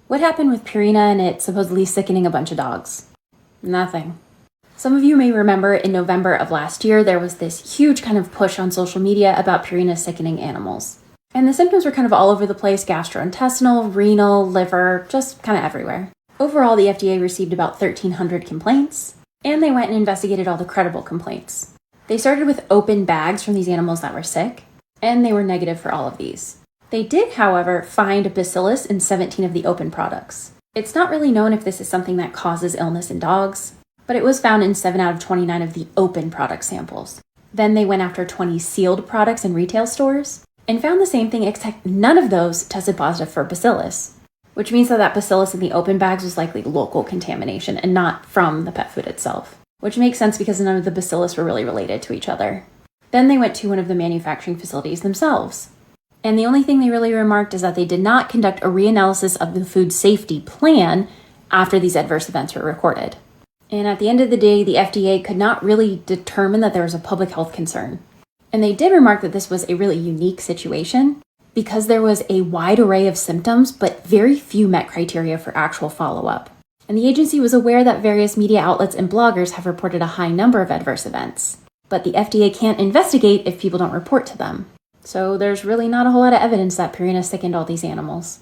What happened with Purina and it supposedly sickening a bunch of dogs? Nothing. Some of you may remember in November of last year, there was this huge kind of push on social media about Purina sickening animals. And the symptoms were kind of all over the place: gastrointestinal, renal, liver, just kind of everywhere. Overall, the FDA received about 1,300 complaints, and they went and investigated all the credible complaints. They started with open bags from these animals that were sick, and they were negative for all of these. They did, however, find bacillus in 17 of the open products. It's not really known if this is something that causes illness in dogs, but it was found in 7 out of 29 of the open product samples. Then they went after 20 sealed products in retail stores and found the same thing, except none of those tested positive for bacillus, which means that bacillus in the open bags was likely local contamination and not from the pet food itself, which makes sense because none of the bacillus were really related to each other. Then they went to one of the manufacturing facilities themselves. And the only thing they really remarked is that they did not conduct a reanalysis of the food safety plan after these adverse events were recorded. And at the end of the day, the FDA could not really determine that there was a public health concern. And they did remark that this was a really unique situation because there was a wide array of symptoms, but very few met criteria for actual follow-up. And the agency was aware that various media outlets and bloggers have reported a high number of adverse events, but the FDA can't investigate if people don't report to them. So there's really not a whole lot of evidence that Purina sickened all these animals.